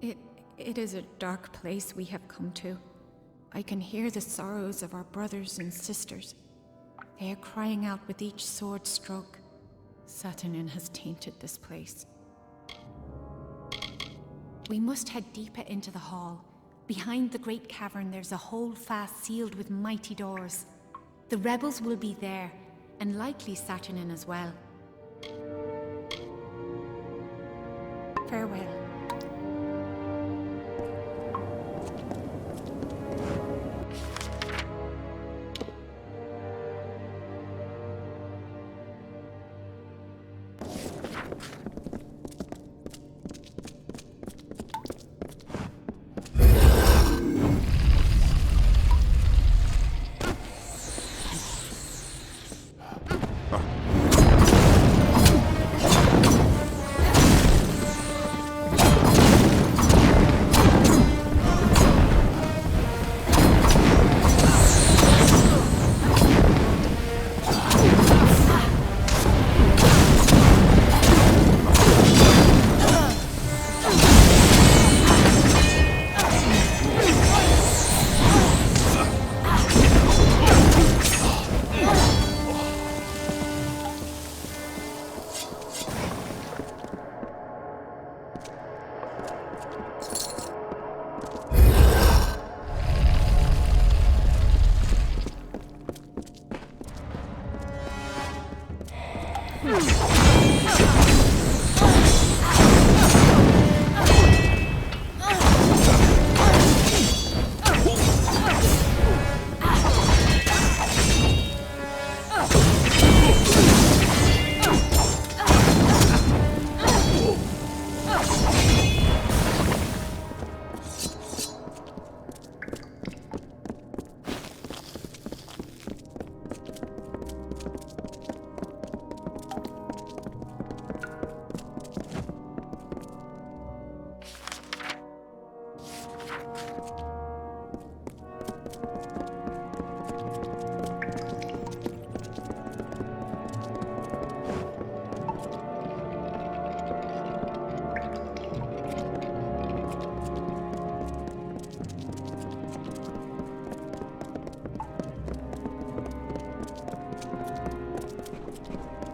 It is a dark place we have come to. I can hear the sorrows of our brothers and sisters. They are crying out with each sword stroke. Saturnin has tainted this place. We must head deeper into the hall. Behind the great cavern there's a holdfast sealed with mighty doors. The rebels will be there, and likely Saturnin as well. Farewell.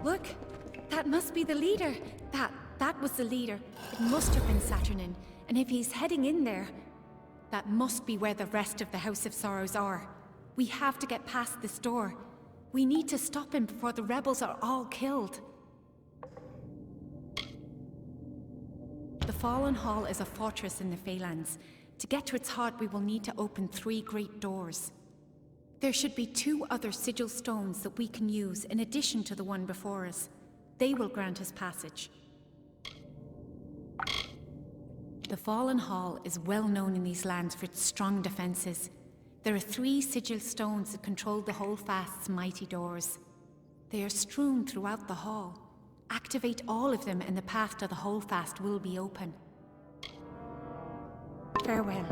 Look! That must be the leader! That was the leader. It must have been Saturnin. And if he's heading in there, that must be where the rest of the House of Sorrows are. We have to get past this door. We need to stop him before the rebels are all killed. The Fallen Hall is a fortress in the Phalanx. To get to its heart, we will need to open 3 great doors. There should be 2 other sigil stones that we can use in addition to the one before us. They will grant us passage. The Fallen Hall is well known in these lands for its strong defenses. There are 3 sigil stones that control the Holdfast's mighty doors. They are strewn throughout the hall. Activate all of them and the path to the Holdfast will be open. Farewell.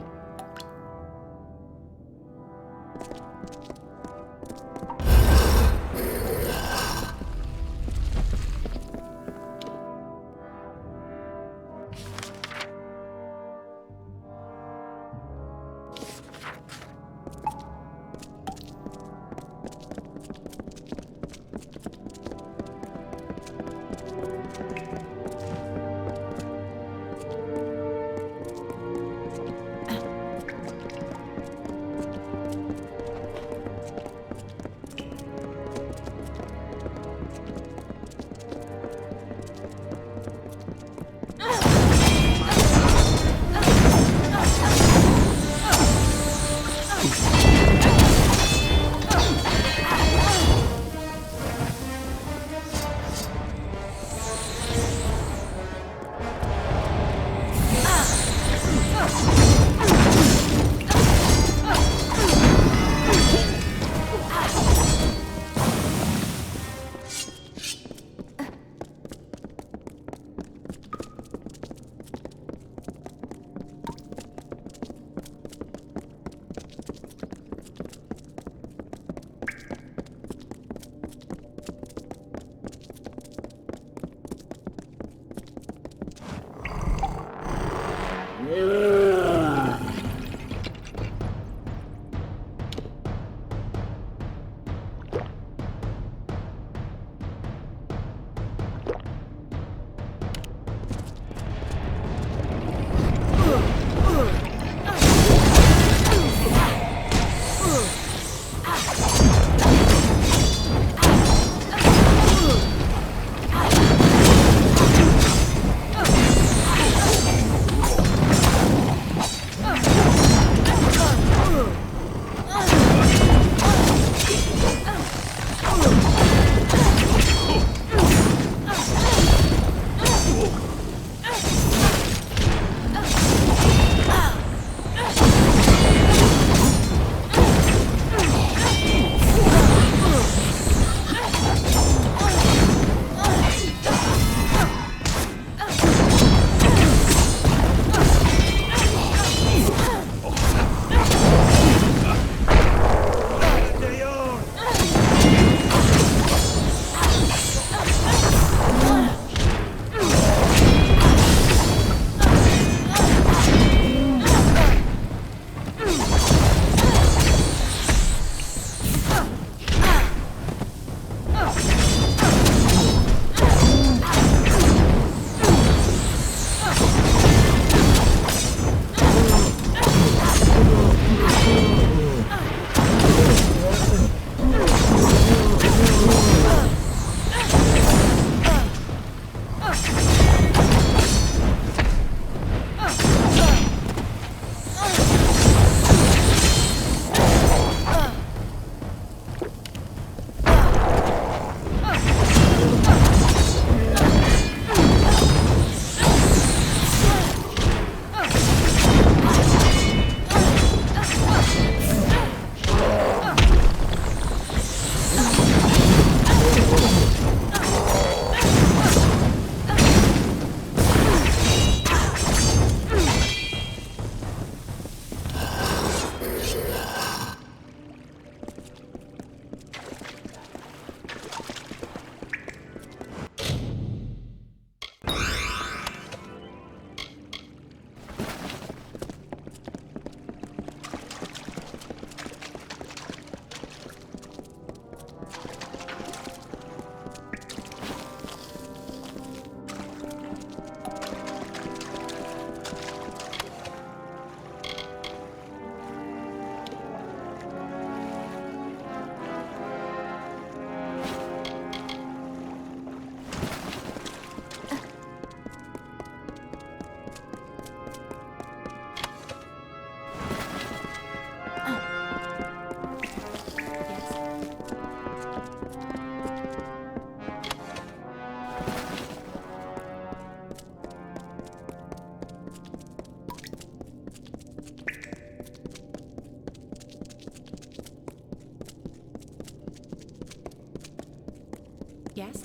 Yes?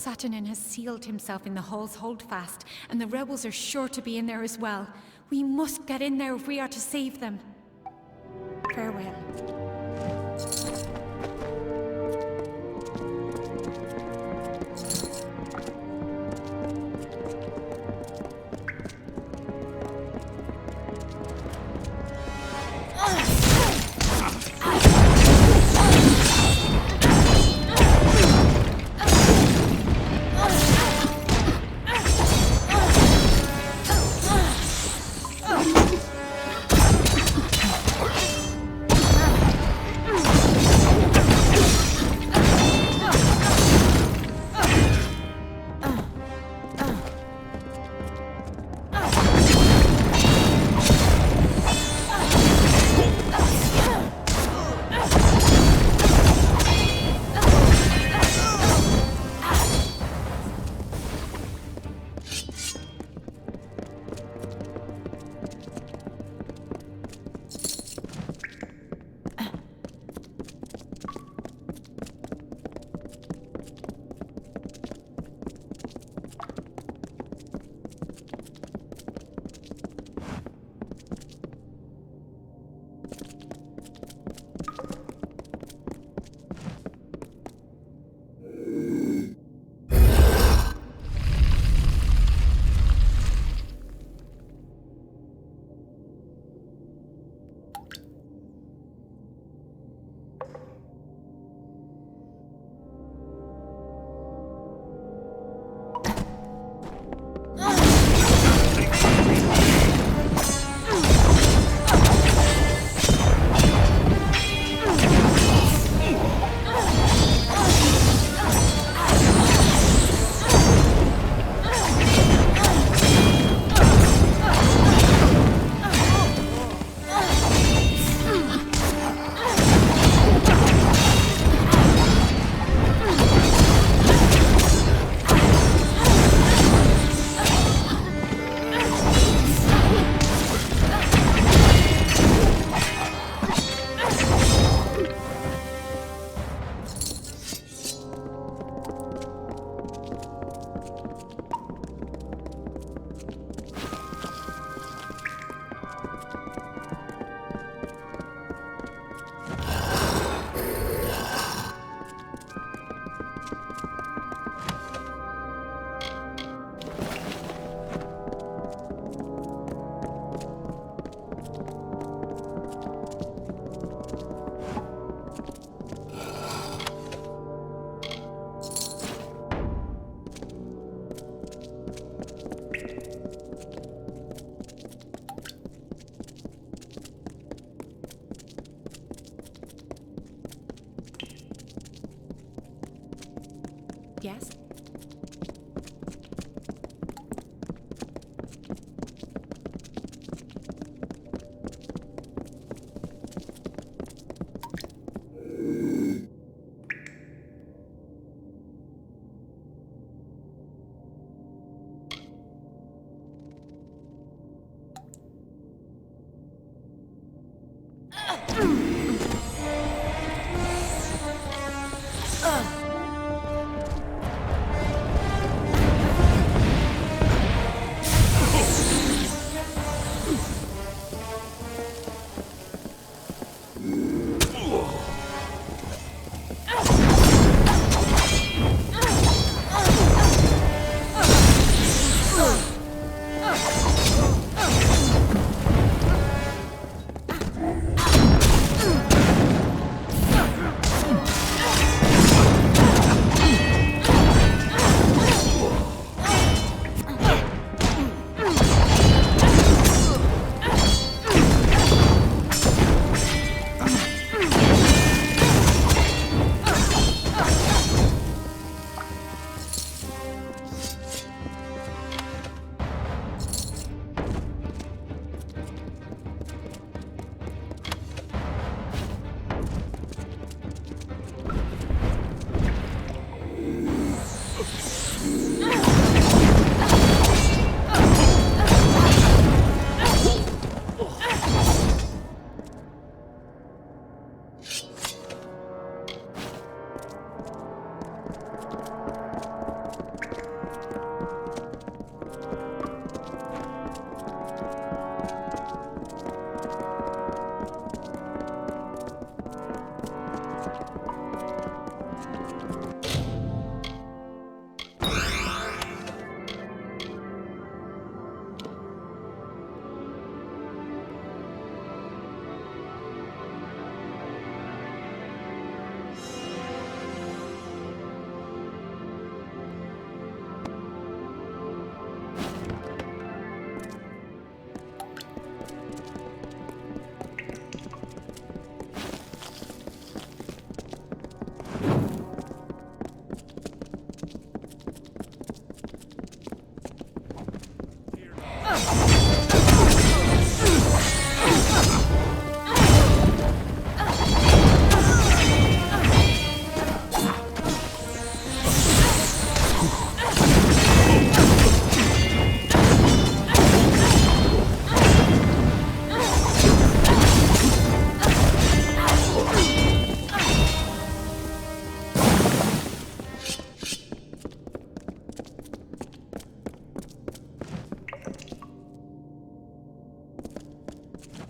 Saturnin has sealed himself in the hall's holdfast, and the rebels are sure to be in there as well. We must get in there if we are to save them. Farewell.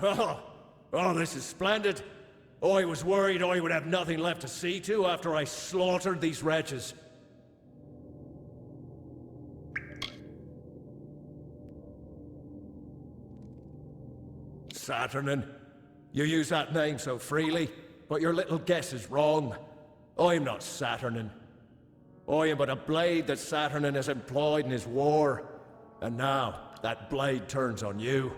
Oh, this is splendid. I was worried I would have nothing left to see to after I slaughtered these wretches. Saturnin, you use that name so freely, but your little guess is wrong. I'm not Saturnin. I am but a blade that Saturnin has employed in his war. And now, that blade turns on you.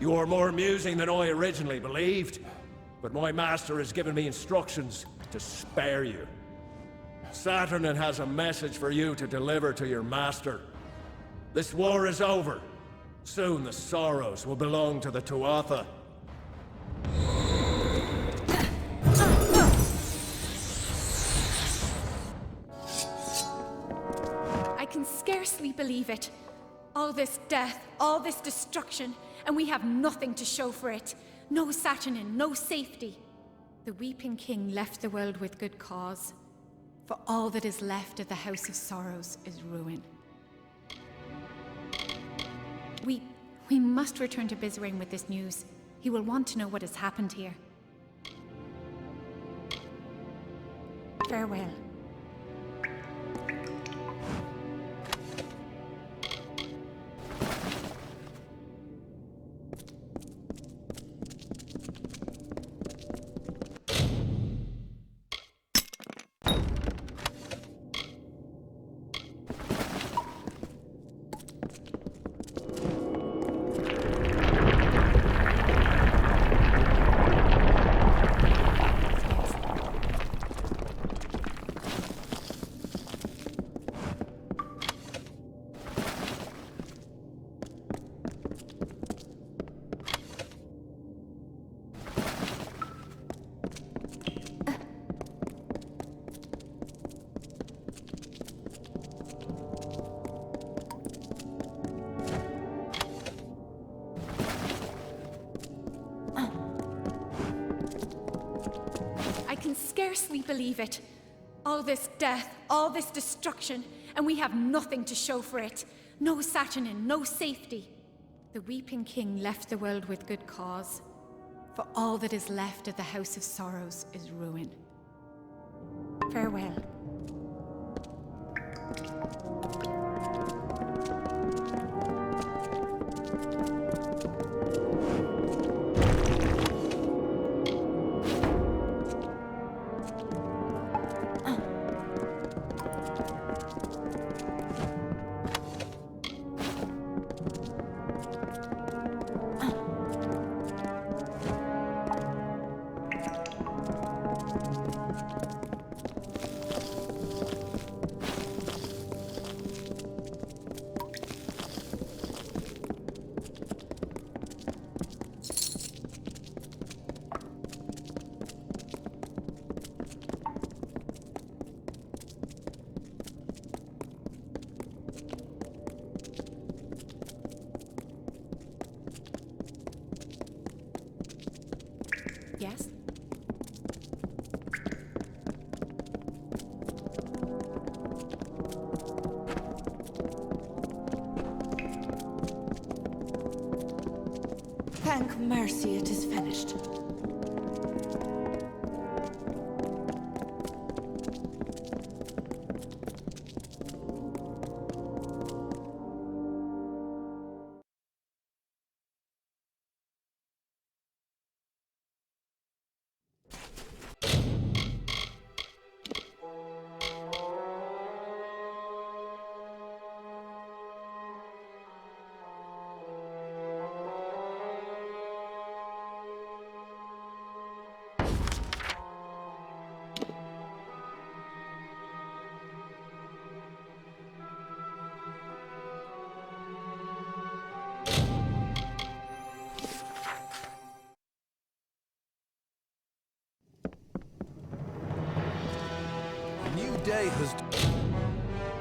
You are more amusing than I originally believed, but my master has given me instructions to spare you. Saturnin has a message for you to deliver to your master. This war is over. Soon the sorrows will belong to the Tuatha. I can scarcely believe it. All this death, all this destruction, and we have nothing to show for it. No Saturnin, no safety. The Weeping King left the world with good cause. For all that is left of the House of Sorrows is ruin. We must return to Bizrain with this news. He will want to know what has happened here. Farewell. Scarcely believe it. All this death, all this destruction, and we have nothing to show for it. No Saturnin, no safety. The Weeping King left the world with good cause. For all that is left of the House of Sorrows is ruin. Farewell. Yes? Thank mercy it is finished. new day has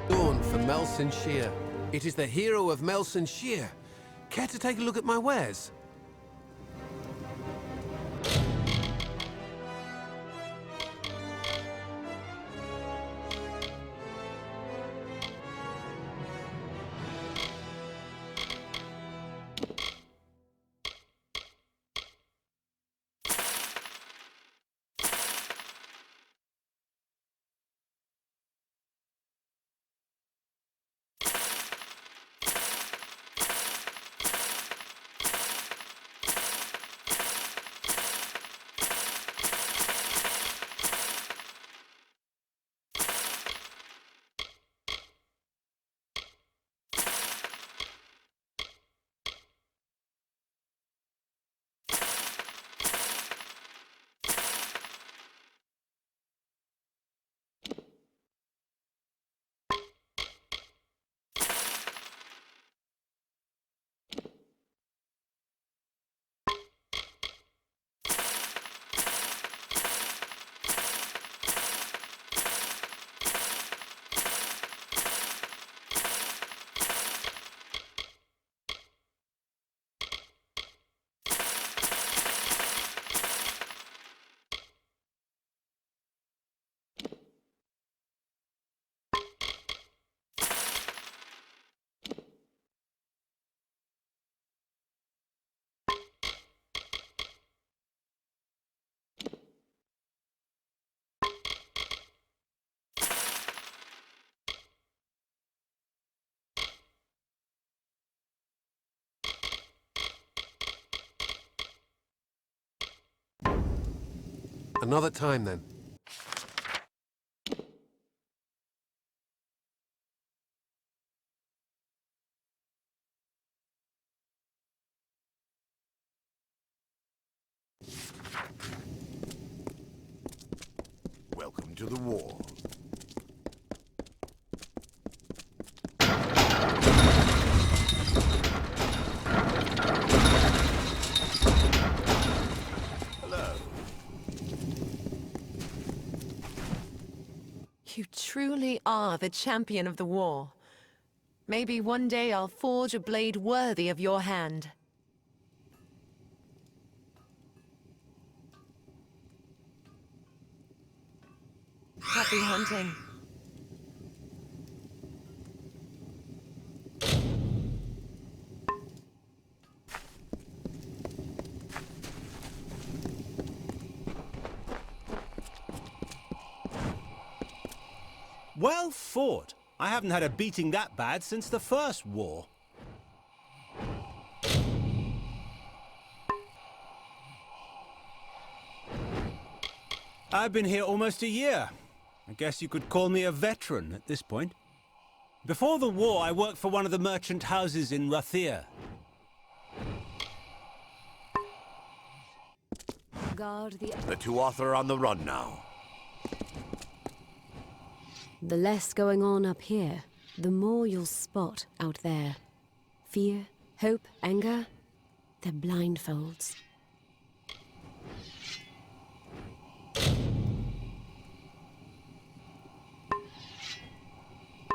dawned for Melson Shear. It is the hero of Melson Shear. Care to take a look at my wares? Another time, then. Welcome to the war. Hello. You truly are the champion of the war. Maybe one day I'll forge a blade worthy of your hand. Happy hunting. Well fought. I haven't had a beating that bad since the first war. I've been here almost a year. I guess you could call me a veteran at this point. Before the war, I worked for one of the merchant houses in Rathir. Guard The Tuatha are on the run now. the less going on up here, the more you'll spot out there. Fear, hope, anger, they're blindfolds.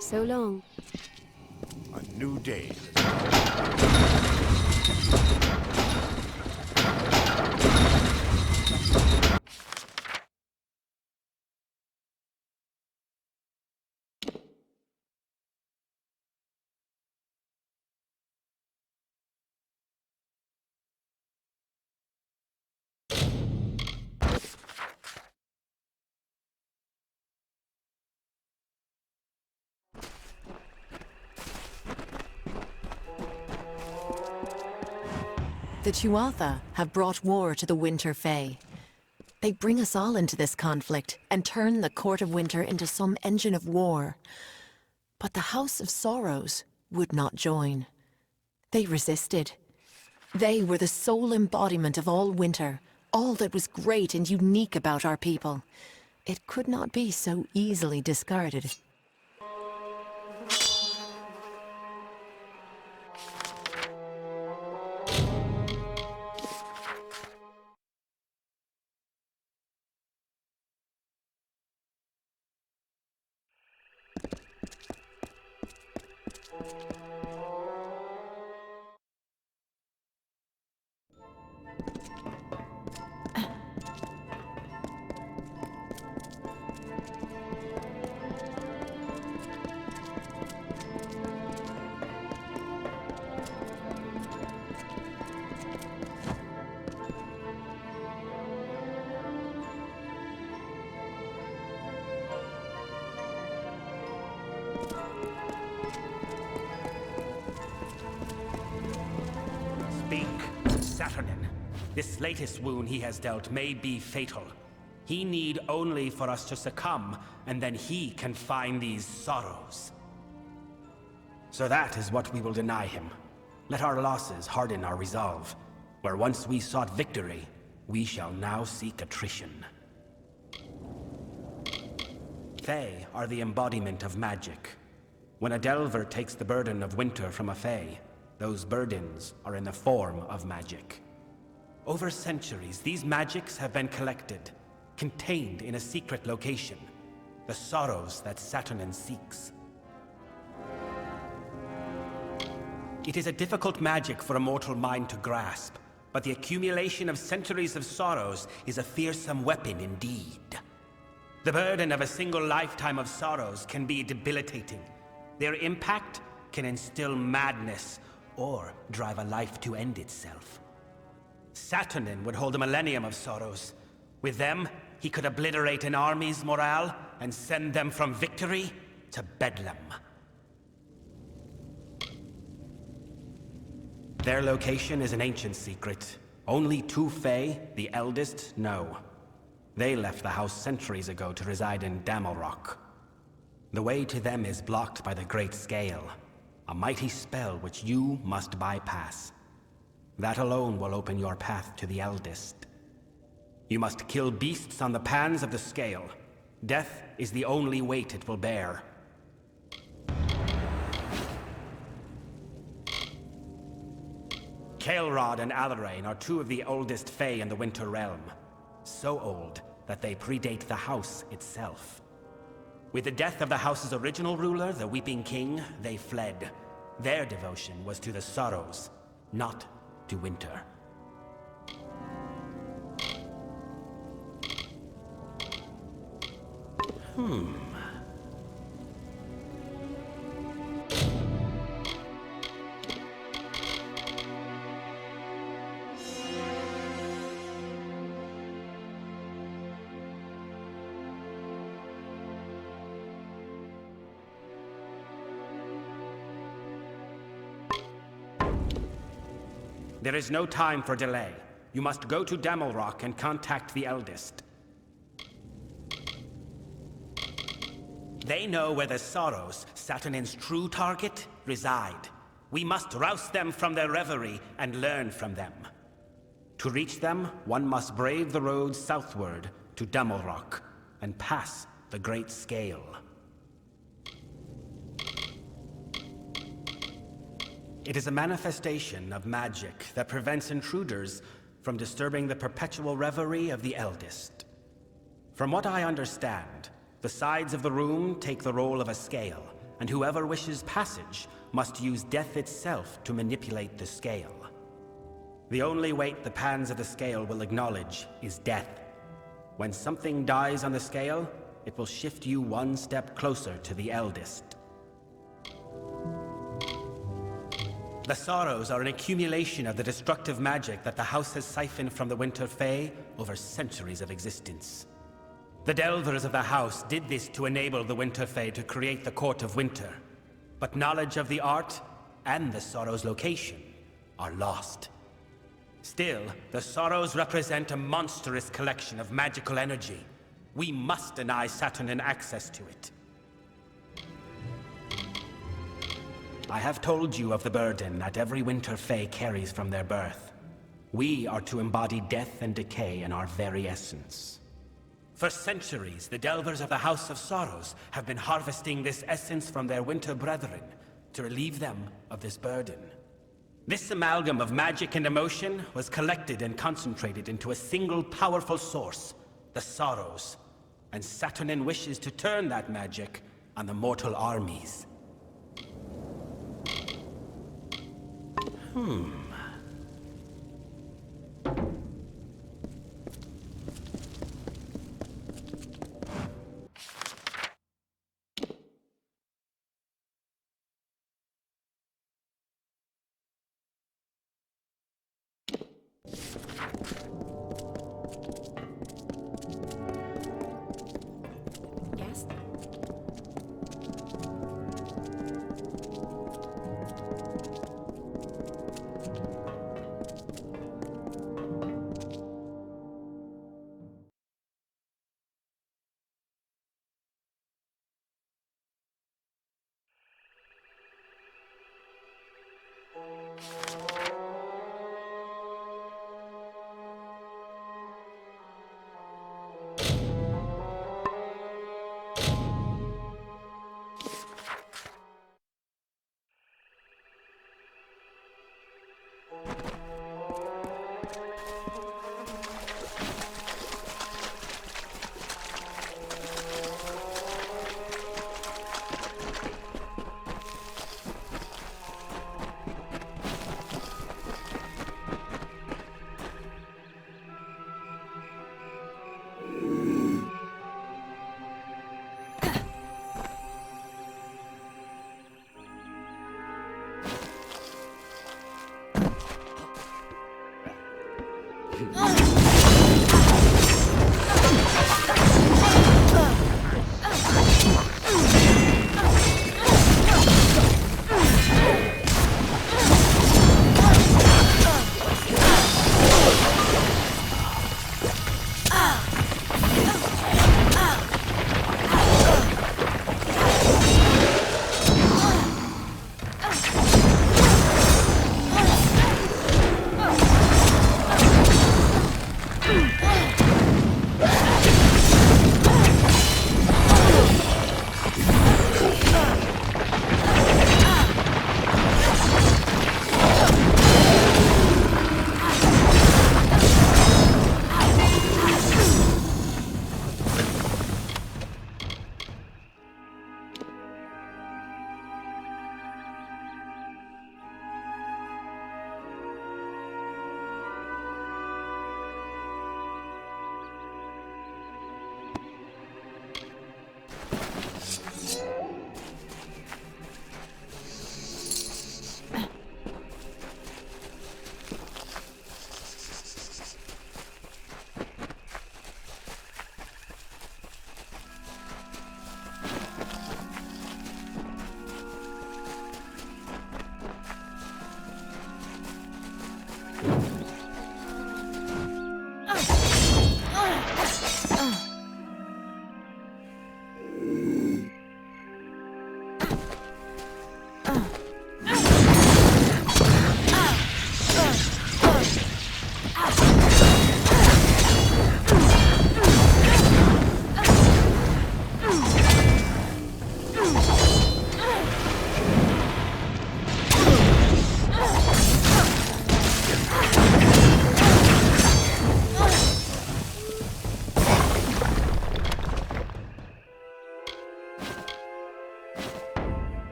So long. A new day. The Tuatha have brought war to the Winter Fae. They bring us all into this conflict and turn the Court of Winter into some engine of war. But the House of Sorrows would not join. They resisted. They were the sole embodiment of all winter, all that was great and unique about our people. It could not be so easily discarded. Speak, Saturnin. This latest wound he has dealt may be fatal. He need only for us to succumb, and then he can find these sorrows. So that is what we will deny him. Let our losses harden our resolve. Where once we sought victory, we shall now seek attrition. Fae are the embodiment of magic. When a Delver takes the burden of winter from a Fae, those burdens are in the form of magic. Over centuries, these magics have been collected, contained in a secret location, the sorrows that Saturnin seeks. It is a difficult magic for a mortal mind to grasp, but the accumulation of centuries of sorrows is a fearsome weapon indeed. The burden of a single lifetime of sorrows can be debilitating. Their impact can instill madness or drive a life to end itself. Saturnin would hold a millennium of sorrows. With them, he could obliterate an army's morale and send them from victory to bedlam. Their location is an ancient secret. Only two Fae, the eldest, know. They left the house centuries ago to reside in Amalur. The way to them is blocked by the Great Scale, a mighty spell which you must bypass. That alone will open your path to the eldest. You must kill beasts on the pans of the scale. Death is the only weight it will bear. Kael'rod and Alarain are two of the oldest Fae in the Winter Realm. So old that they predate the house itself. With the death of the house's original ruler, the Weeping King, they fled. Their devotion was to the sorrows, not to winter. There is no time for delay. You must go to Amalur and contact the eldest. They know where the sorrows, Saturnin's true target, reside. We must rouse them from their reverie and learn from them. To reach them, one must brave the road southward to Amalur and pass the Great Scale. It is a manifestation of magic that prevents intruders from disturbing the perpetual reverie of the eldest. From what I understand, the sides of the room take the role of a scale, and whoever wishes passage must use death itself to manipulate the scale. The only weight the pans of the scale will acknowledge is death. When something dies on the scale, it will shift you one step closer to the eldest. The sorrows are an accumulation of the destructive magic that the house has siphoned from the Winter Fae over centuries of existence. The Delvers of the house did this to enable the Winter Fae to create the Court of Winter. But knowledge of the art and the sorrow's location are lost. Still, the sorrows represent a monstrous collection of magical energy. We must deny Saturnin access to it. I have told you of the burden that every Winter Fae carries from their birth. We are to embody death and decay in our very essence. For centuries, the Delvers of the House of Sorrows have been harvesting this essence from their Winter Brethren to relieve them of this burden. This amalgam of magic and emotion was collected and concentrated into a single powerful source, the Sorrows, and Saturnin wishes to turn that magic on the mortal armies. Yes?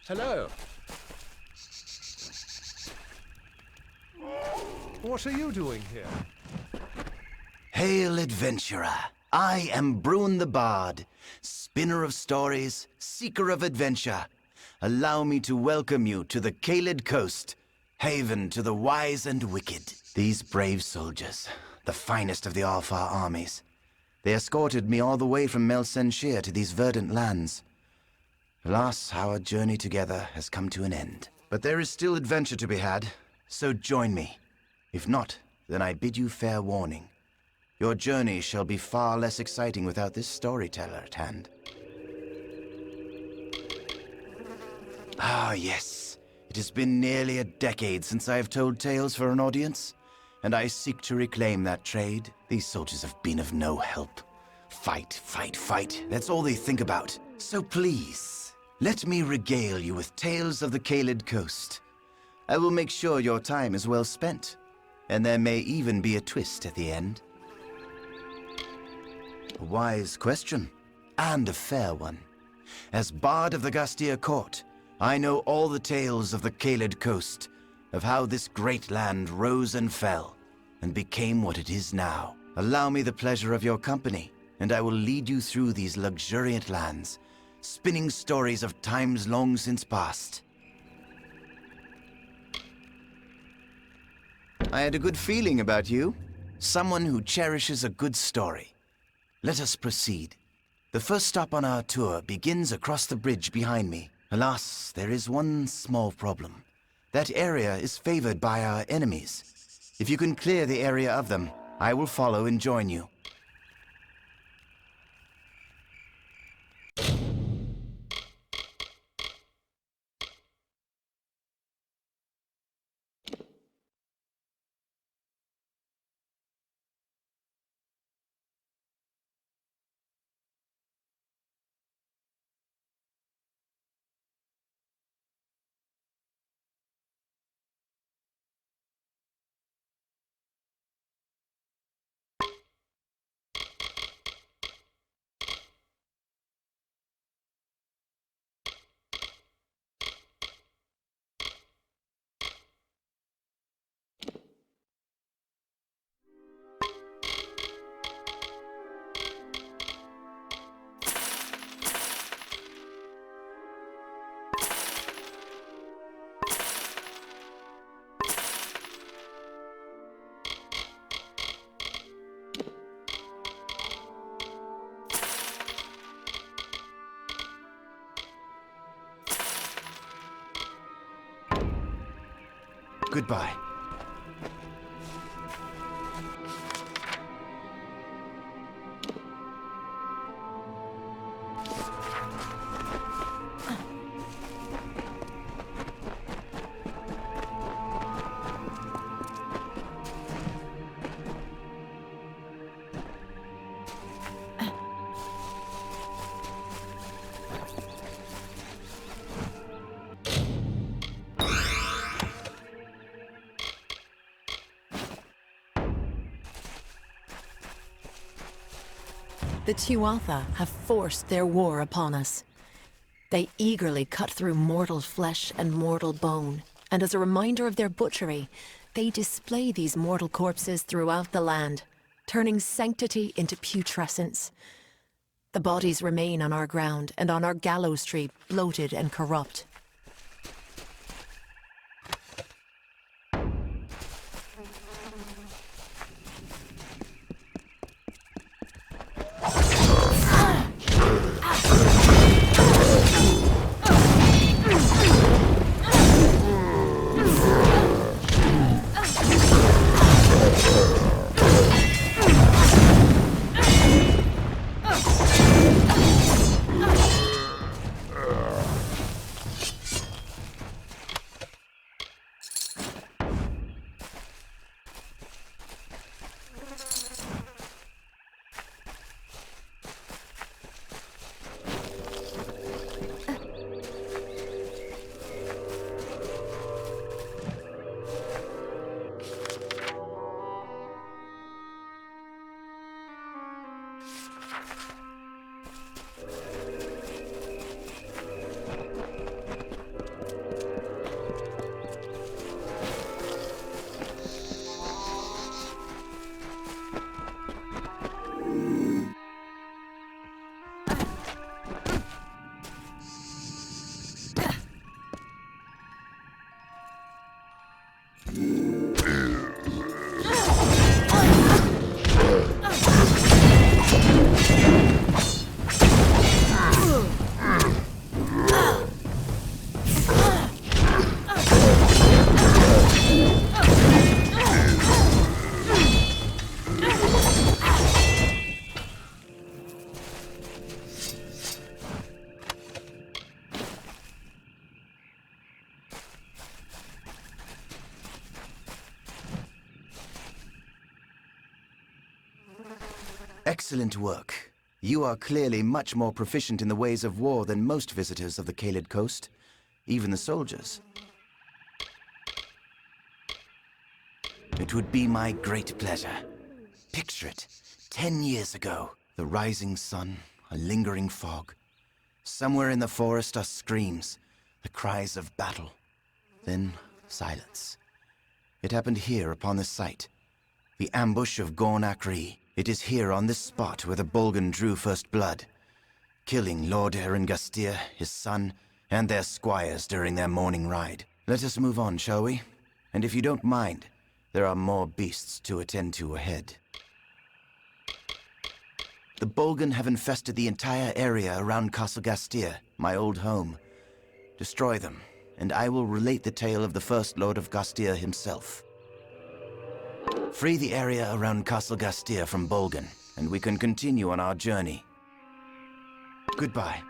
Hello. What are you doing here? Hail, adventurer. I am Bruin the Bard, spinner of stories, seeker of adventure. Allow me to welcome you to the Caelid Coast, haven to the wise and wicked. These brave soldiers, the finest of the Alfar armies. They escorted me all the way from Melsenshir to these verdant lands. Alas, our journey together has come to an end. But there is still adventure to be had, so join me. If not, then I bid you fair warning. Your journey shall be far less exciting without this storyteller at hand. Ah, yes. It has been nearly a decade since I have told tales for an audience, and I seek to reclaim that trade. These soldiers have been of no help. Fight, fight, fight. That's all they think about. So please, let me regale you with tales of the Caelid Coast. I will make sure your time is well spent, and there may even be a twist at the end. A wise question, and a fair one. As Bard of the Gastia Court, I know all the tales of the Caelid Coast, of how this great land rose and fell, and became what it is now. Allow me the pleasure of your company, and I will lead you through these luxuriant lands, spinning stories of times long since past. I had a good feeling about you. Someone who cherishes a good story. Let us proceed. The first stop on our tour begins across the bridge behind me. Alas, there is one small problem. That area is favored by our enemies. If you can clear the area of them, I will follow and join you. Goodbye. The Tuatha have forced their war upon us. They eagerly cut through mortal flesh and mortal bone, and as a reminder of their butchery, they display these mortal corpses throughout the land, turning sanctity into putrescence. The bodies remain on our ground and on our gallows tree, bloated and corrupt. Excellent work. You are clearly much more proficient in the ways of war than most visitors of the Caelid coast, even the soldiers. It would be my great pleasure. Picture it, 10 years ago, the rising sun, a lingering fog. Somewhere in the forest are screams, the cries of battle. Then, silence. It happened here upon this site. The ambush of Ghennig. It is here on this spot where the Bolgan drew first blood, killing Lord Erengastir, his son, and their squires during their morning ride. Let us move on, shall we? And if you don't mind, there are more beasts to attend to ahead. The Bolgan have infested the entire area around Castle Gastir, my old home. Destroy them, and I will relate the tale of the first Lord of Gastir himself. Free the area around Castle Gastir from Bolgan, and we can continue on our journey. Goodbye.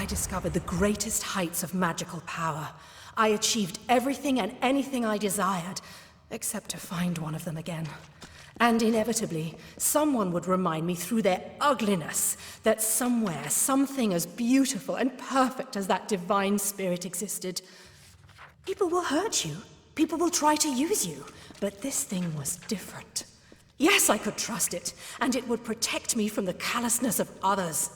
I discovered the greatest heights of magical power. I achieved everything and anything I desired, except to find one of them again. And inevitably, someone would remind me through their ugliness that somewhere, something as beautiful and perfect as that divine spirit existed. People will hurt you. People will try to use you. But this thing was different. Yes, I could trust it, and it would protect me from the callousness of others.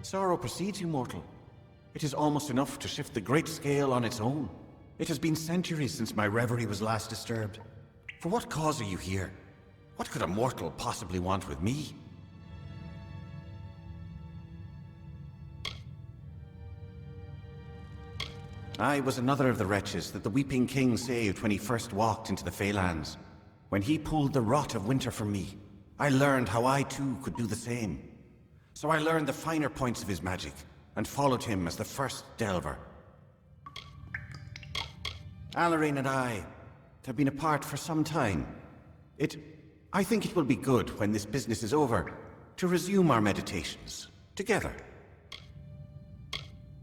Sorrow precedes you, mortal. It is almost enough to shift the great scale on its own. It has been centuries since my reverie was last disturbed. For what cause are you here? What could a mortal possibly want with me? I was another of the wretches that the Weeping King saved when he first walked into the Feylands. When he pulled the rot of winter from me, I learned how I too could do the same. So I learned the finer points of his magic, and followed him as the first Delver. Amalur and I have been apart for some time. I think it will be good when this business is over, to resume our meditations, together.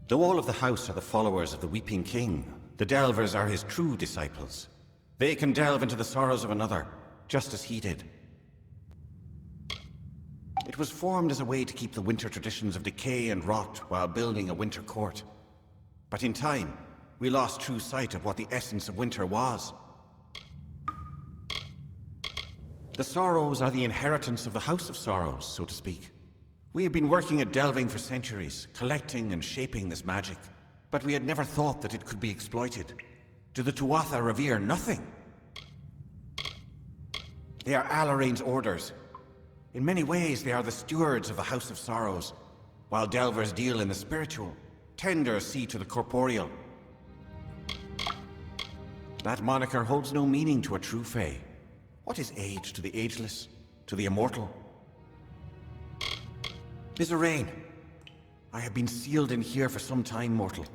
Though all of the house are the followers of the Weeping King, the Delvers are his true disciples. They can delve into the sorrows of another, just as he did. It was formed as a way to keep the winter traditions of decay and rot while building a winter court. But in time, we lost true sight of what the essence of winter was. The Sorrows are the inheritance of the House of Sorrows, so to speak. We have been working at delving for centuries, collecting and shaping this magic, but we had never thought that it could be exploited. Do the Tuatha revere nothing? They are Alarain's orders. In many ways, they are the stewards of the House of Sorrows, while Delvers deal in the spiritual, Tenders see to the corporeal. That moniker holds no meaning to a true Fae. What is age to the ageless, to the immortal? Bizarrain, I have been sealed in here for some time, mortal.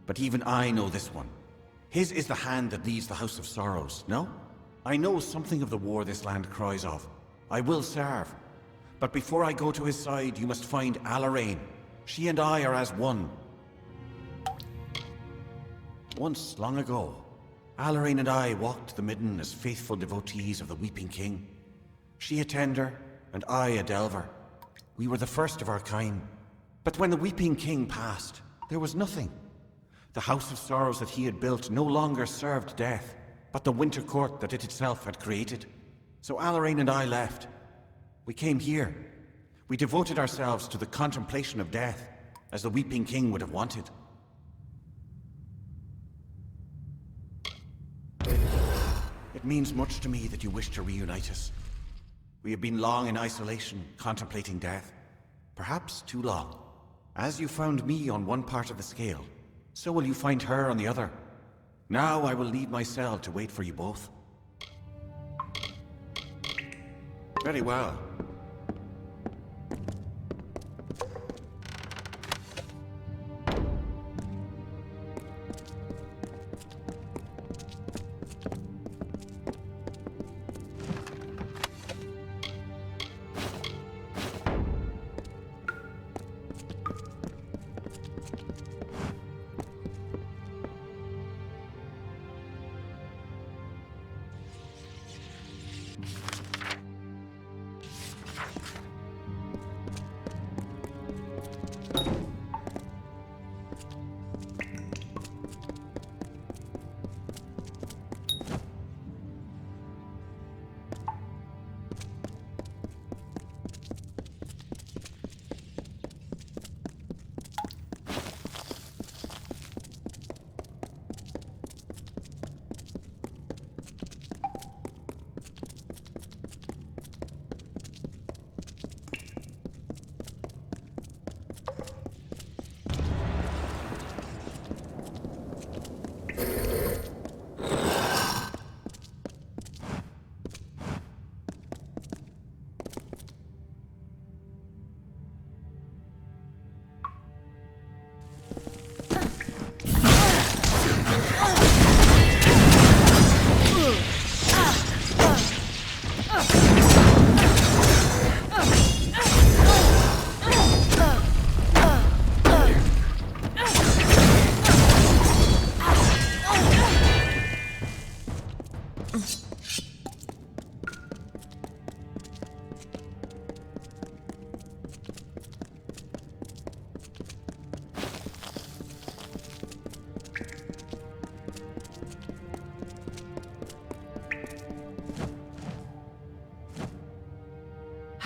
But even I know this one. His is the hand that leads the House of Sorrows, no? I know something of the war this land cries of. I will serve. But before I go to his side, you must find Alarain. She and I are as one. Once, long ago, Alarain and I walked the Midden as faithful devotees of the Weeping King. She a tender, and I a delver. We were the first of our kind. But when the Weeping King passed, there was nothing. The House of Sorrows that he had built no longer served death, but the Winter Court that it itself had created. So Alarain and I left. We came here. We devoted ourselves to the contemplation of death, as the Weeping King would have wanted. It means much to me that you wish to reunite us. We have been long in isolation, contemplating death. Perhaps too long. As you found me on one part of the scale, so will you find her on the other. Now I will leave my cell to wait for you both. Very well.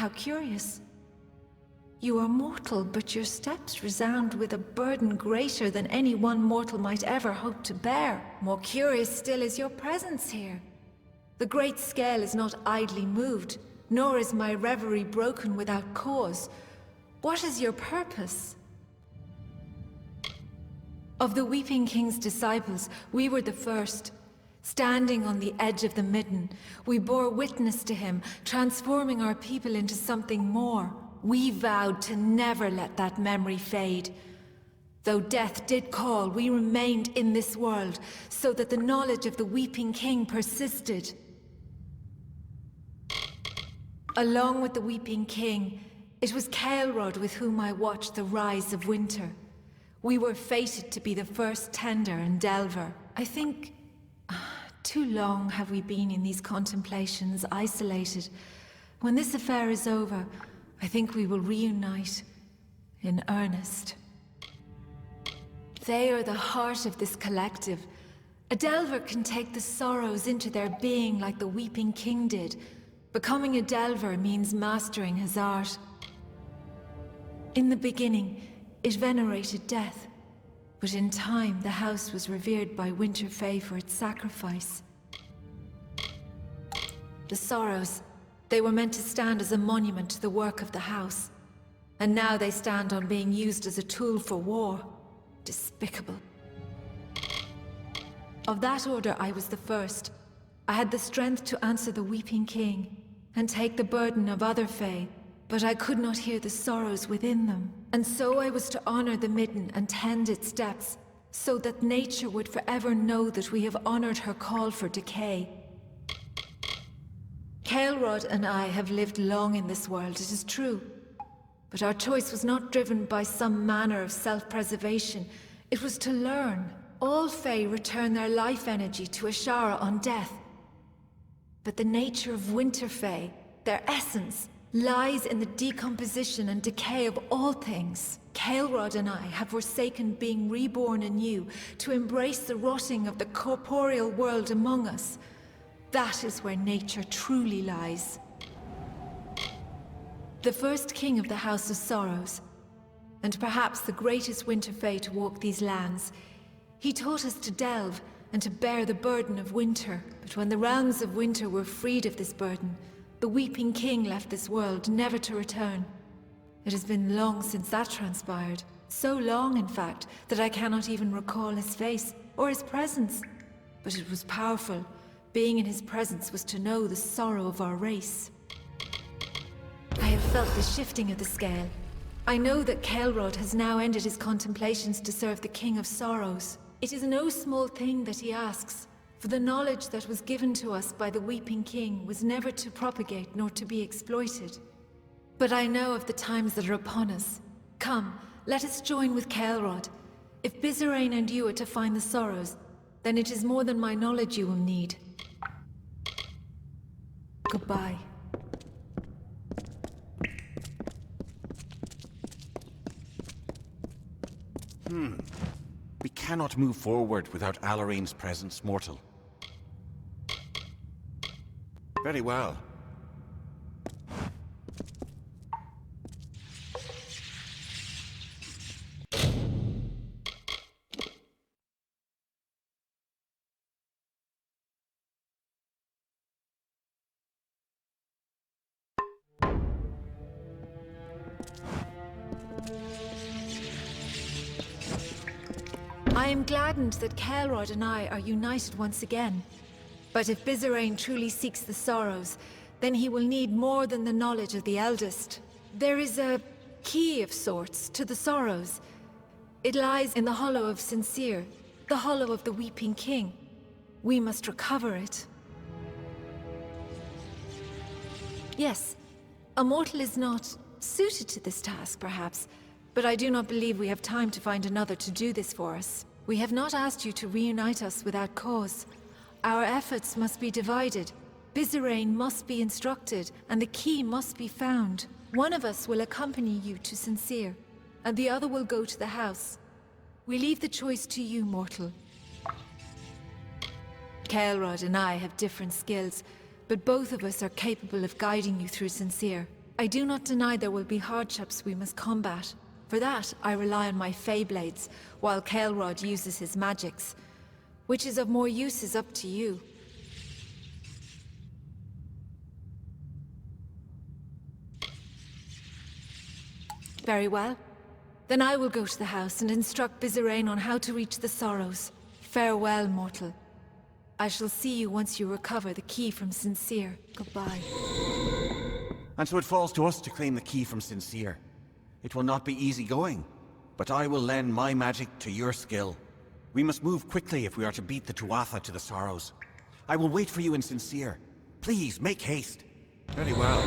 How curious. You are mortal, but your steps resound with a burden greater than any one mortal might ever hope to bear. More curious still is your presence here. The great scale is not idly moved, nor is my reverie broken without cause. What is your purpose? Of the Weeping King's disciples, we were the first. Standing on the edge of the Midden, we bore witness to him, transforming our people into something more. We vowed to never let that memory fade. Though death did call, we remained in this world, so that the knowledge of the Weeping King persisted. Along with the Weeping King, it was Kael'rod with whom I watched the rise of winter. We were fated to be the first Tender and Delver. I think too long have we been in these contemplations, isolated. When this affair is over, I think we will reunite in earnest. They are the heart of this collective. A Delver can take the sorrows into their being like the Weeping King did. Becoming a Delver means mastering his art. In the beginning, it venerated death. But in time, the house was revered by Winter Fae for its sacrifice. The Sorrows, they were meant to stand as a monument to the work of the house. And now they stand on being used as a tool for war. Despicable. Of that order, I was the first. I had the strength to answer the Weeping King and take the burden of other Fae, but I could not hear the sorrows within them. And so I was to honor the Midden and tend its depths, so that nature would forever know that we have honored her call for decay. Kael'rod and I have lived long in this world, it is true. But our choice was not driven by some manner of self-preservation. It was to learn. All Fae return their life energy to Ashara on death. But the nature of Winter Fae, their essence, lies in the decomposition and decay of all things. Kael'rod and I have forsaken being reborn anew to embrace the rotting of the corporeal world among us. That is where nature truly lies. The first king of the House of Sorrows, and perhaps the greatest Winter Fae to walk these lands, he taught us to delve and to bear the burden of winter. But when the realms of winter were freed of this burden, the Weeping King left this world, never to return. It has been long since that transpired. So long, in fact, that I cannot even recall his face or his presence. But it was powerful. Being in his presence was to know the sorrow of our race. I have felt the shifting of the scale. I know that Kael'rod has now ended his contemplations to serve the King of Sorrows. It is no small thing that he asks, for the knowledge that was given to us by the Weeping King was never to propagate nor to be exploited. But I know of the times that are upon us. Come, let us join with Kael'rod. If Bizarane and you are to find the Sorrows, then it is more than my knowledge you will need. Goodbye. We cannot move forward without Alarain's presence, mortal. Very well. I am gladdened that Kael'rod and I are united once again. But if Bizarane truly seeks the Sorrows, then he will need more than the knowledge of the eldest. There is a key of sorts to the Sorrows. It lies in the hollow of Sincere, the hollow of the Weeping King. We must recover it. Yes, a mortal is not suited to this task, perhaps, but I do not believe we have time to find another to do this for us. We have not asked you to reunite us without cause. Our efforts must be divided. Bizarane must be instructed, and the key must be found. One of us will accompany you to Sincere, and the other will go to the house. We leave the choice to you, mortal. Kael'rod and I have different skills, but both of us are capable of guiding you through Sincere. I do not deny there will be hardships we must combat. For that, I rely on my Fey Blades, while Kael'rod uses his magics. Which is of more use is up to you. Very well. Then I will go to the house and instruct Bizarane on how to reach the Sorrows. Farewell, mortal. I shall see you once you recover the key from Sincere. Goodbye. And so it falls to us to claim the key from Sincere. It will not be easy going, but I will lend my magic to your skill. We must move quickly if we are to beat the Tuatha to the Sorrows. I will wait for you in Sincere. Please, make haste. Very well.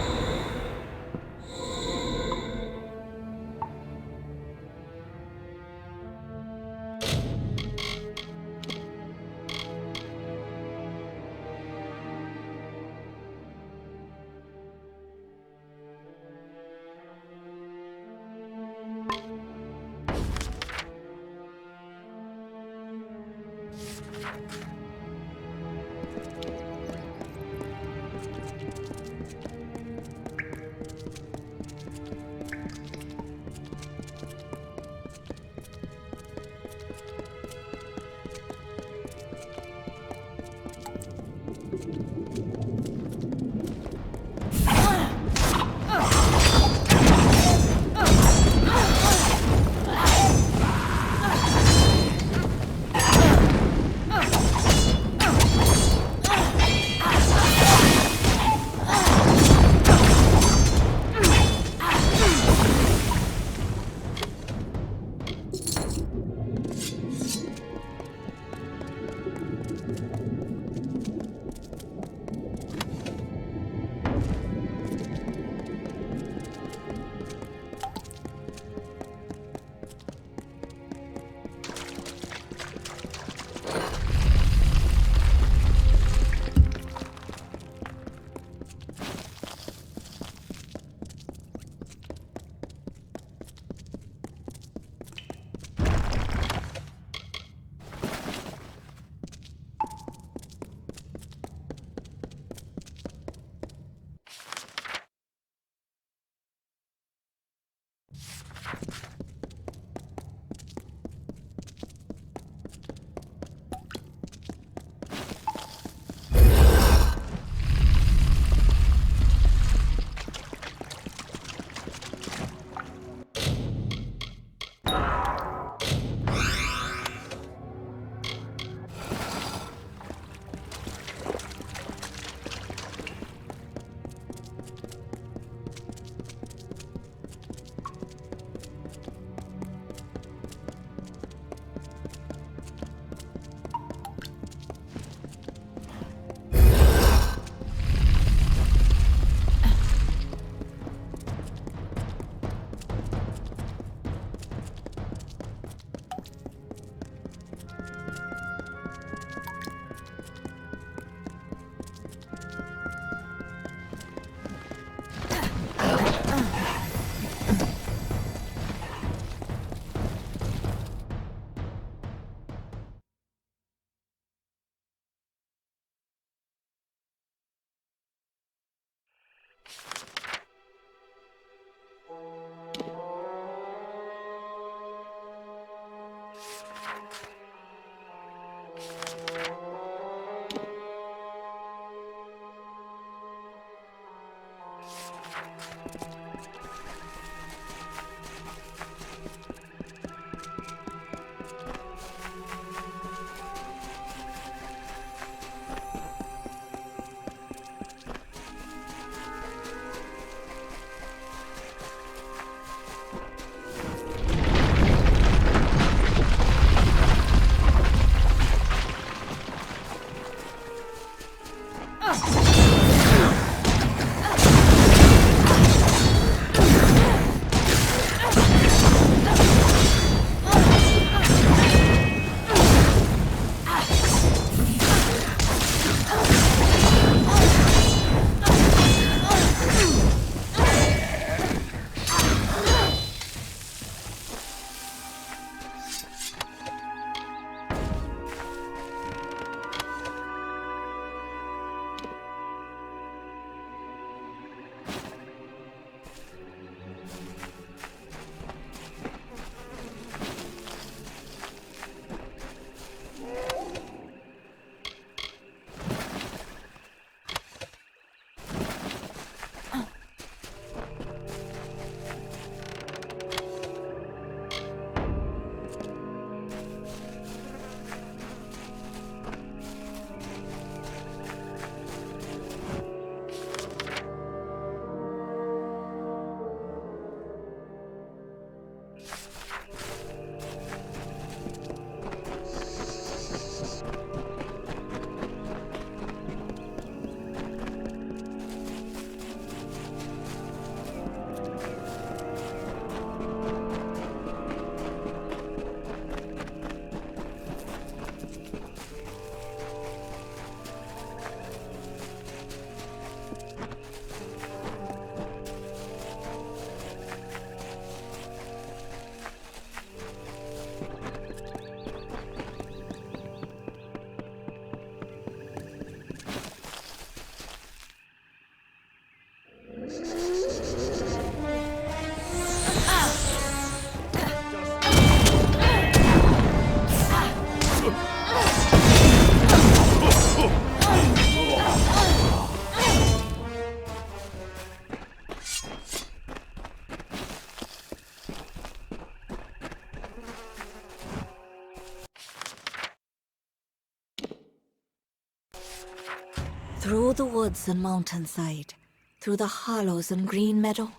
Through the woods and mountainside, through the hollows and green meadow,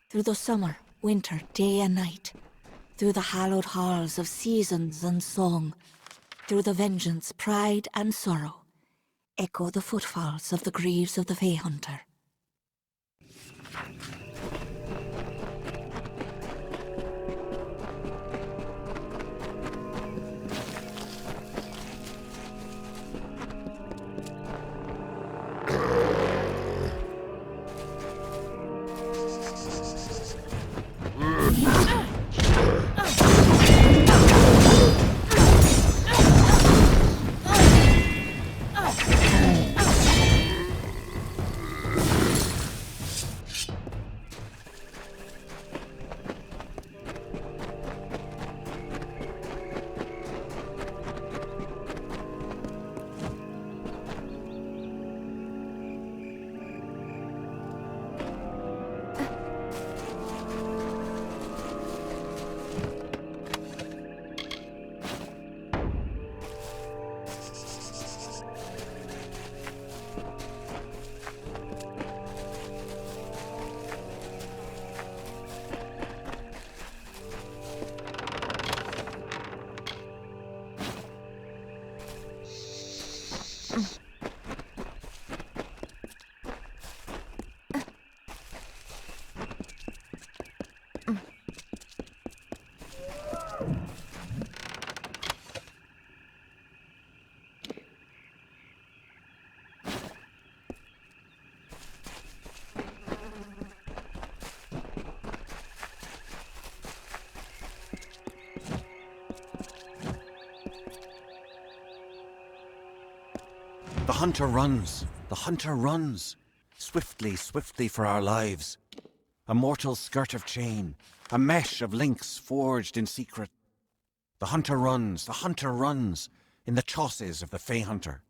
through the summer, winter, day and night, through the hallowed halls of seasons and song, through the vengeance, pride and sorrow, echo the footfalls of the greaves of the Fey Hunter. The hunter runs. The hunter runs. Swiftly, swiftly for our lives. A mortal skirt of chain. A mesh of links forged in secret. The hunter runs. The hunter runs. In the chausses of the Fey Hunter.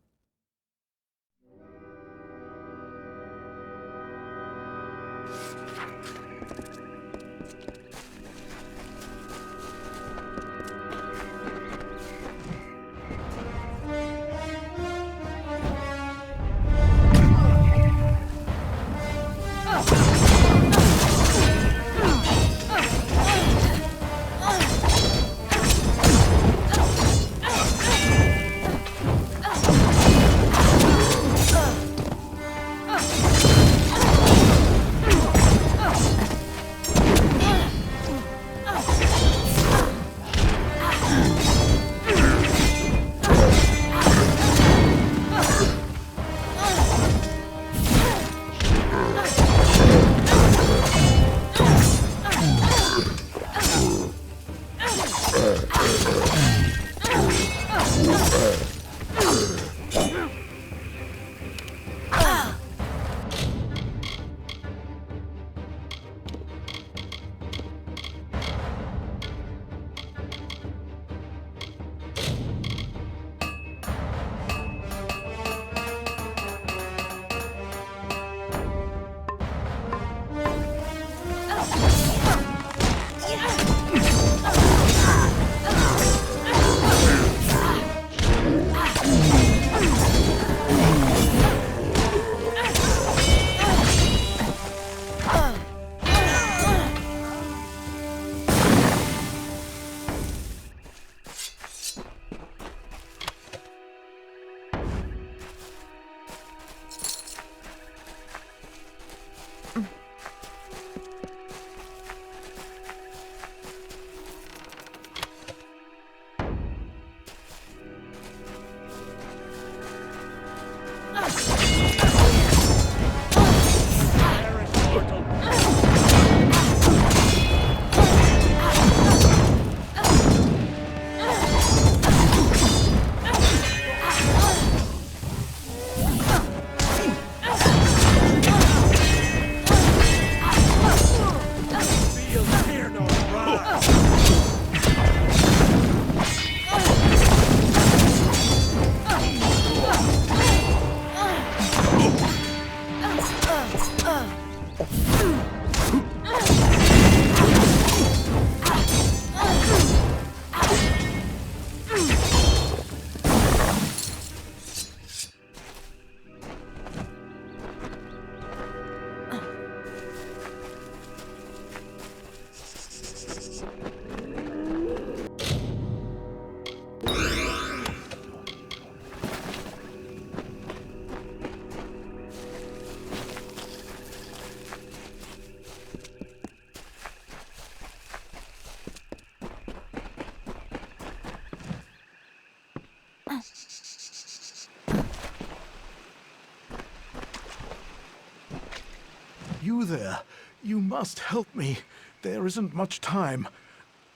You there. You must help me. There isn't much time.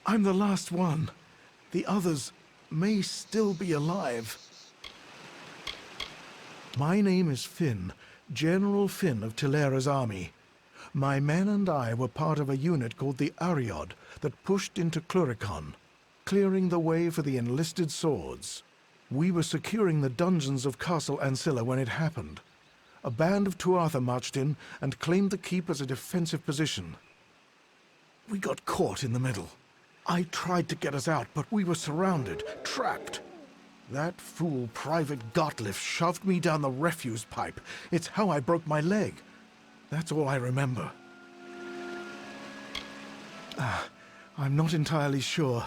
I'm the last one. The others may still be alive. My name is Finn, General Finn of Tilera's army. My men and I were part of a unit called the Ariod that pushed into Cluricon, clearing the way for the enlisted swords. We were securing the dungeons of Castle Ancilla when it happened. A band of Tuatha marched in and claimed the keep as a defensive position. We got caught in the middle. I tried to get us out, but we were surrounded, trapped. That fool Private Gottlieb shoved me down the refuse pipe. It's how I broke my leg. That's all I remember. I'm not entirely sure.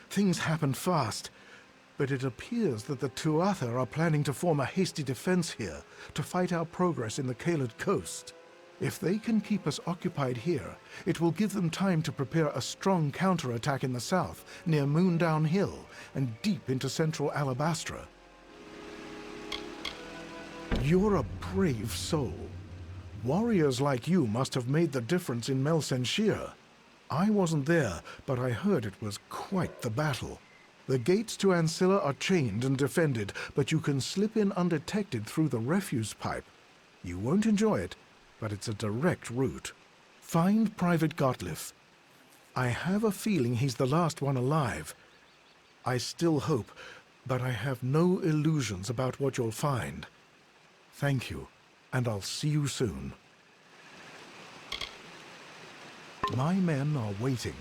Things happened fast. But it appears that the Tuatha are planning to form a hasty defense here to fight our progress in the Caelid coast. If they can keep us occupied here, it will give them time to prepare a strong counterattack in the south, near Moondown Hill, and deep into central Alabastra. You're a brave soul. Warriors like you must have made the difference in Melsenshir. I wasn't there, but I heard it was quite the battle. The gates to Ancilla are chained and defended, but you can slip in undetected through the refuse pipe. You won't enjoy it, but it's a direct route. Find Private Gottlieb. I have a feeling he's the last one alive. I still hope, but I have no illusions about what you'll find. Thank you, and I'll see you soon. My men are waiting.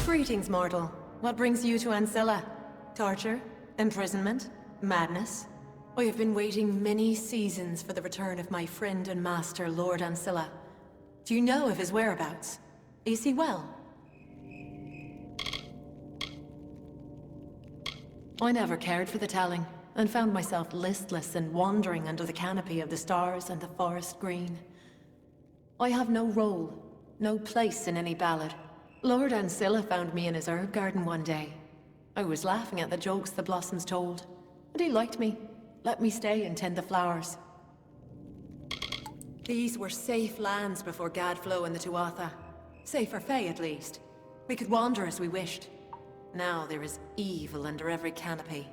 Greetings, mortal. What brings you to Ancilla? Torture? Imprisonment? Madness? I have been waiting many seasons for the return of my friend and master, Lord Ancilla. Do you know of his whereabouts? Is he well? I never cared for the telling, and found myself listless and wandering under the canopy of the stars and the forest green. I have no role, no place in any ballad. Lord Ancilla found me in his herb garden one day. I was laughing at the jokes the blossoms told, and he liked me. Let me stay and tend the flowers. These were safe lands before Gadflow and the Tuatha. Safe for Fae, at least. We could wander as we wished. Now there is evil under every canopy.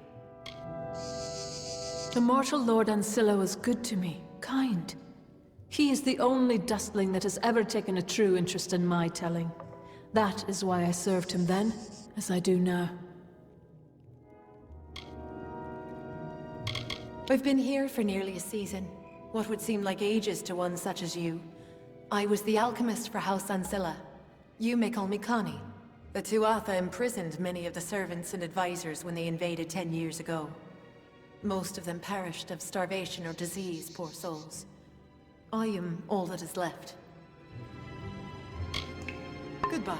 The mortal Lord Ancilla was good to me, kind. He is the only dustling that has ever taken a true interest in my telling. That is why I served him then, as I do now. We've been here for nearly a season. What would seem like ages to one such as you. I was the alchemist for House Ancilla. You may call me Connie. The Tuatha imprisoned many of the servants and advisors when they invaded 10 years ago. Most of them perished of starvation or disease, poor souls. I am all that is left. Goodbye.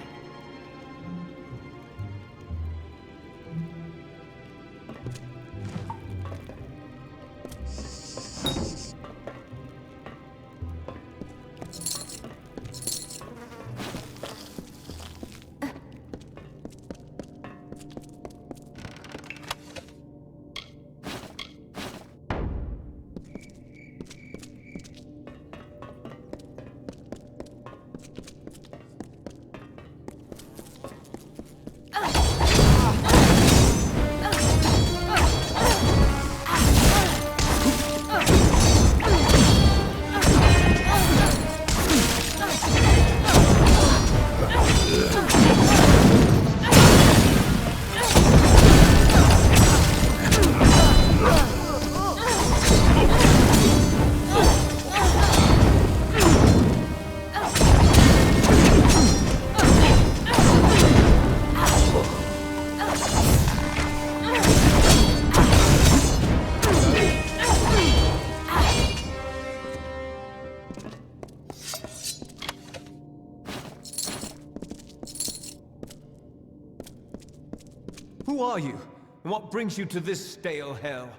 Who are you? And what brings you to this stale hell?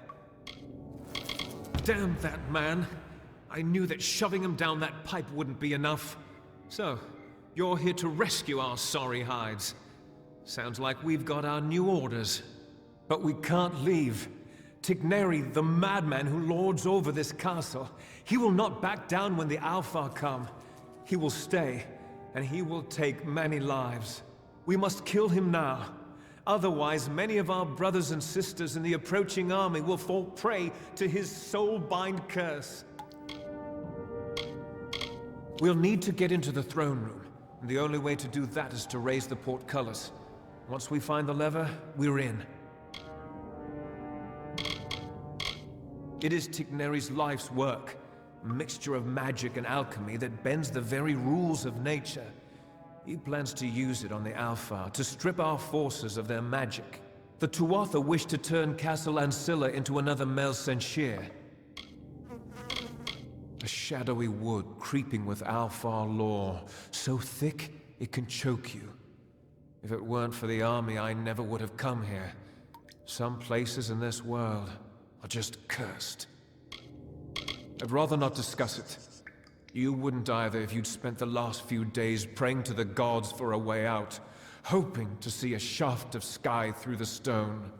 Damn that man. I knew that shoving him down that pipe wouldn't be enough. So, you're here to rescue our sorry hides. Sounds like we've got our new orders. But we can't leave. Tigneri, the madman who lords over this castle, he will not back down when the Alpha come. He will stay, and he will take many lives. We must kill him now. Otherwise, many of our brothers and sisters in the approaching army will fall prey to his soul-bind curse. We'll need to get into the throne room, and the only way to do that is to raise the portcullis. Once we find the lever, we're in. It is Tigneri's life's work, a mixture of magic and alchemy that bends the very rules of nature. He plans to use it on the Alpha to strip our forces of their magic. The Tuatha wish to turn Castle Ancilla into another Mel Senshir. A shadowy wood creeping with Alfar lore, so thick it can choke you. If it weren't for the army, I never would have come here. Some places in this world are just cursed. I'd rather not discuss it. You wouldn't either if you'd spent the last few days praying to the gods for a way out, hoping to see a shaft of sky through the stone.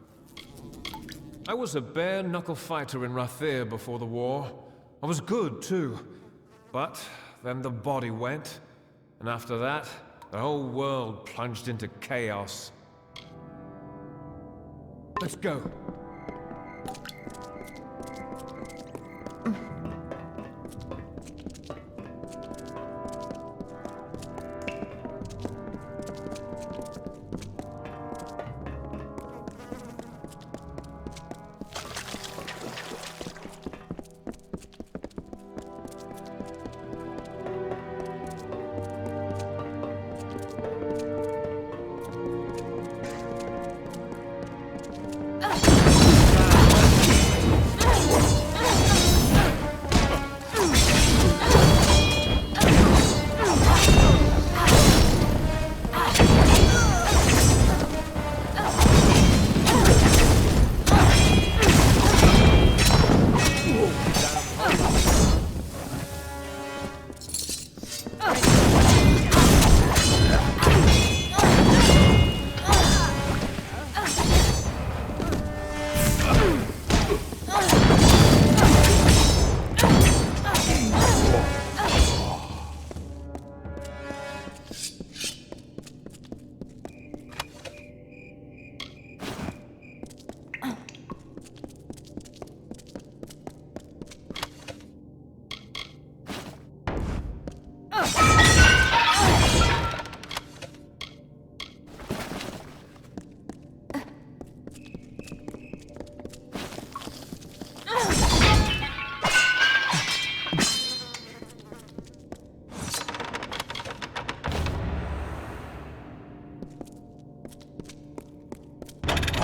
I was a bare-knuckle fighter in Rathir before the war. I was good, too. But then the body went, and after that, the whole world plunged into chaos. Let's go.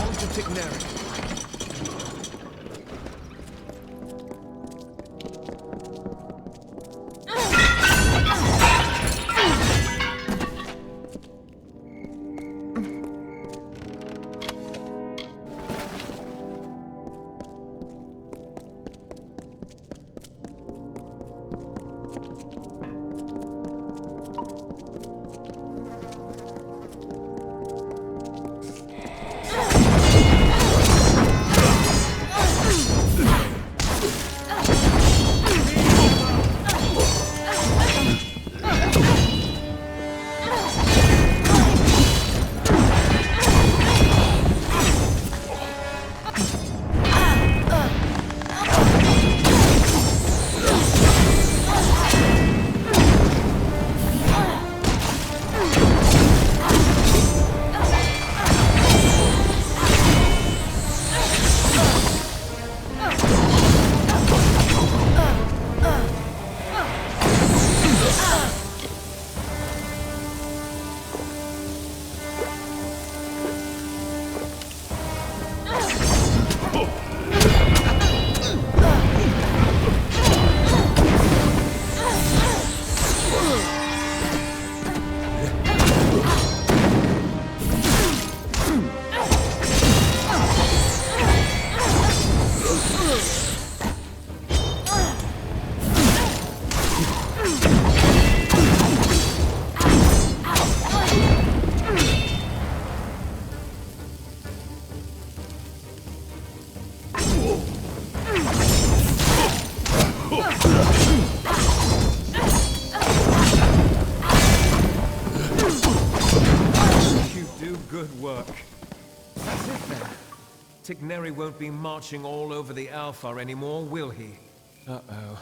belong to Ghennig. Good work. That's it then. Ghennig won't be marching all over the Alpha anymore, will he? Uh-oh.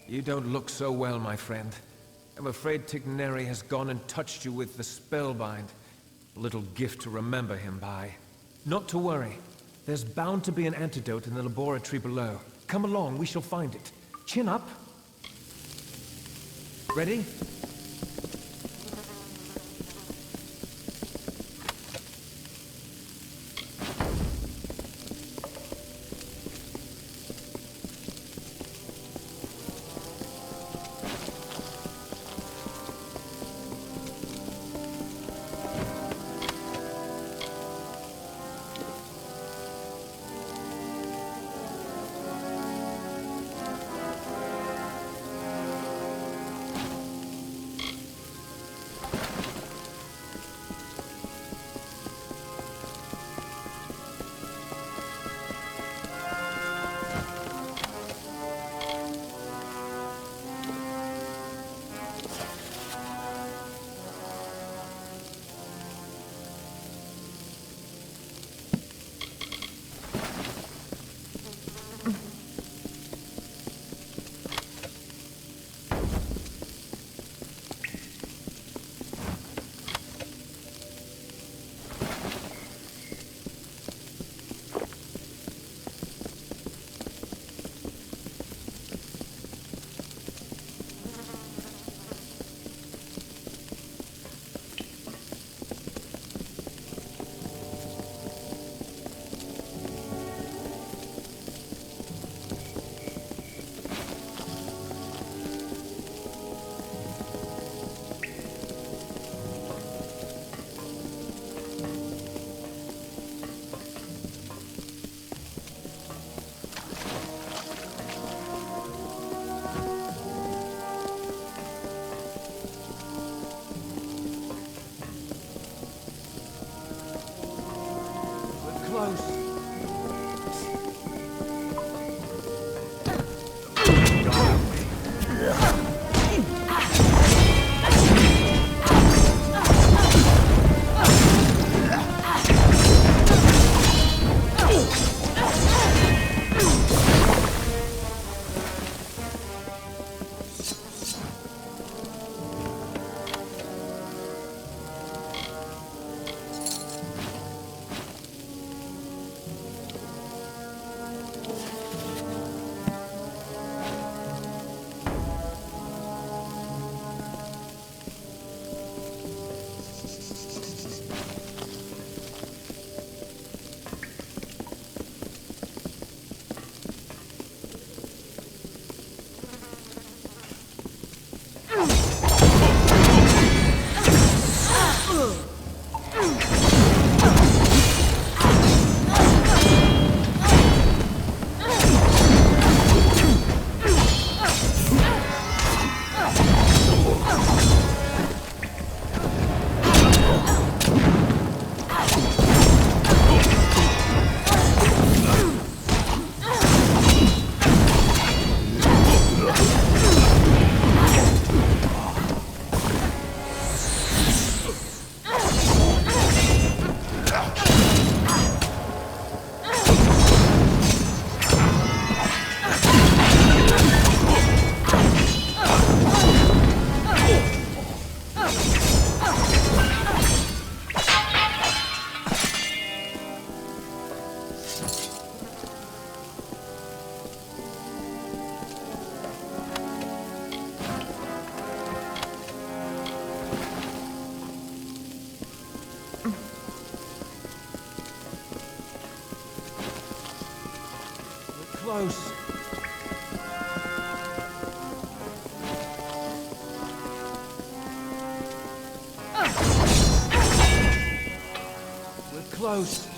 You don't look so well, my friend. I'm afraid Ghennig has gone and touched you with the spellbind. A little gift to remember him by. Not to worry. There's bound to be an antidote in the laboratory below. Come along, we shall find it. Chin up. Ready? Close. We're close.